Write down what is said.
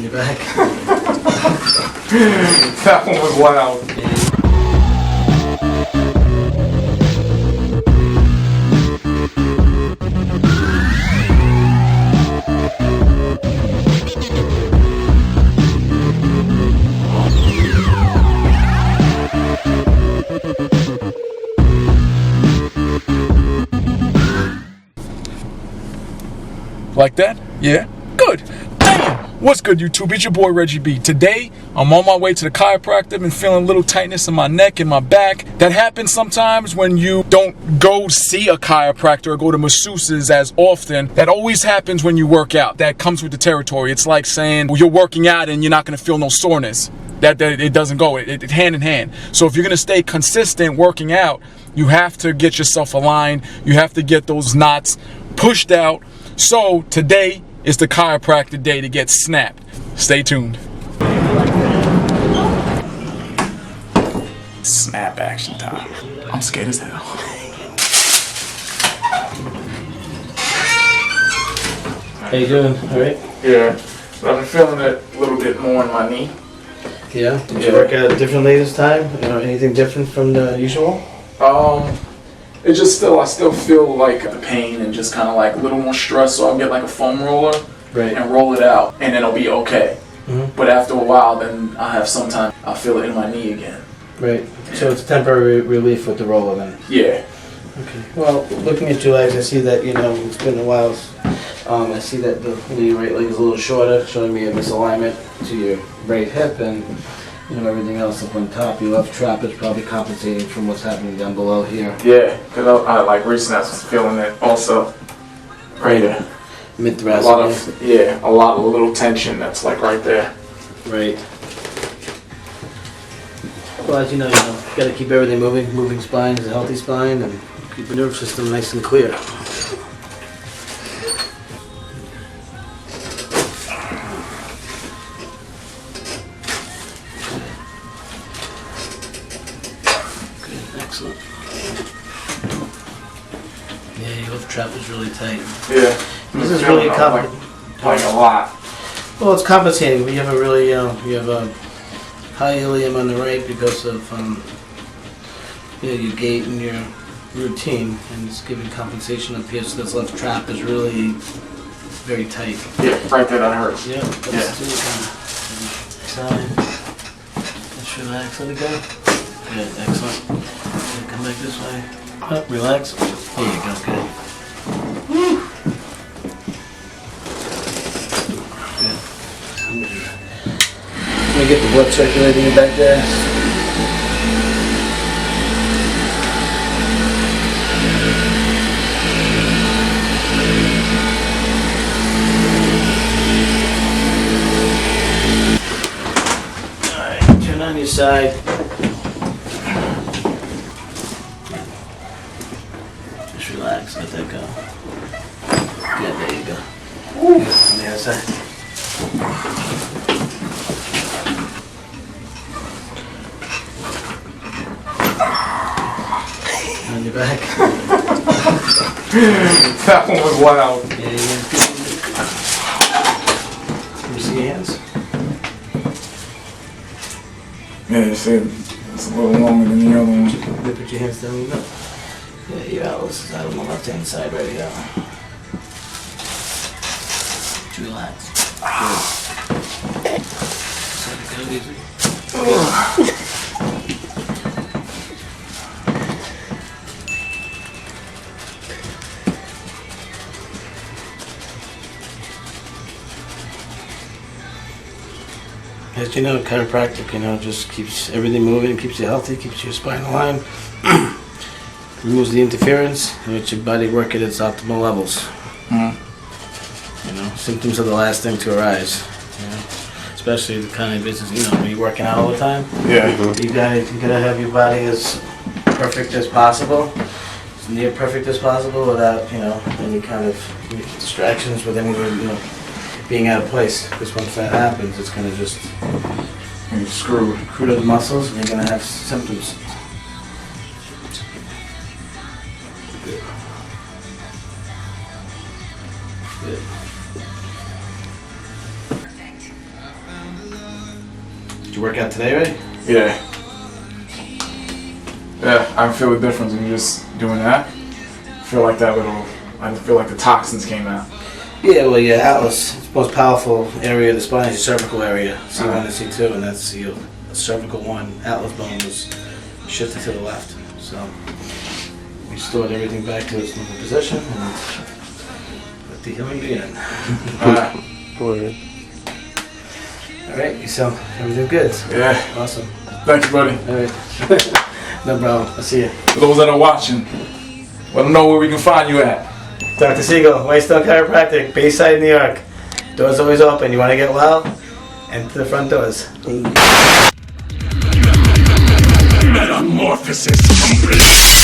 your back. That one was loud. Like that? Yeah? Good. Damn! What's good, YouTube? It's your boy, Reggie B. Today, I'm on my way to the chiropractor. I've been feeling a little tightness in my neck and my back. That happens sometimes when you don't go see a chiropractor or go to masseuses as often. That always happens when you work out. That comes with the territory. It's like saying, well, you're working out and you're not going to feel no soreness. That it doesn't go. It hand in hand. So if you're going to stay consistent working out, you have to get yourself aligned. You have to get those knots pushed out. So today is the chiropractor day to get snapped. Stay tuned. Snap action time. I'm scared as hell. How you doing? All right? Yeah, but I've been feeling it a little bit more in my knee. Yeah? Did you work out differently this time? Anything different from the usual? It just I still feel like the pain and just kind of like a little more stress, so I'll get like a foam roller and roll it out, and then it'll be okay. But after a while, then I'll feel it in my knee again. Right. So it's temporary relief with the roller then? Yeah. Okay. Well, looking at your legs, I see that, it's been a while. I see that the right leg is a little shorter, showing me a misalignment to your right hip, and everything else up on top. Your left trap is probably compensating from what's happening down below here. Yeah, because I like recently I was feeling it also. Right there. Mid-thoracic. A lot of little tension that's like right there. Right. Well, as you know, you got to keep everything moving. Moving spine is a healthy spine, and keep the nervous system nice and clear. Excellent. Yeah, your left trap is really tight. Yeah. This is really complicated. Like a lot. Well, it's compensating. You have a really, you have a high ilium on the right because of, your gait and your routine, and it's giving compensation up here. So this left trap is really very tight. Yeah, right there, that hurts. Yeah. Let's do it kind of side. Let's relax. Let it go. Good, excellent. Come back this way. Up, relax. There you go, good. Woo. Good. Let me get the blood circulating back there. Alright, turn on your side. Relax, let that go. Yeah, there you go. On the other side. On your back. That one was loud. Yeah, Can you see your hands? Yeah, you see, it's a little longer than the other one. Put your hands down a little bit. Yeah, your atlas is out on the left-hand side right here. Just relax. Good. So go easy. As you know, chiropractic, just keeps everything moving, keeps you healthy, keeps your spine aligned. Removes the interference and lets your body work at its optimal levels. Symptoms are the last thing to arise. Especially the kind of business, when you're working out all the time. Yeah. You gotta have your body as perfect as possible, as near perfect as possible, without any kind of distractions with any being out of place. Because once that happens, it's gonna just screw to the muscles, and you're gonna have symptoms. Good. Did you work out today already? Yeah. Yeah, I feel the difference in just doing that. I feel like I feel like the toxins came out. Yeah, well, your atlas, the most powerful area of the spine is your cervical area, C1 and C2, and that's your cervical one. Atlas bone was shifted to the left. So we stored everything back to its normal position and let the healing begin. Alright. Alright, you sound everything good. Yeah. Awesome. Thank you, buddy. Alright. No problem. I'll see you. For those that are watching, let them know where we can find you at. Dr. Siegel, Whitestone Chiropractic, Bayside, New York. Doors always open. You want to get well? Enter the front doors. Metamorphosis complete.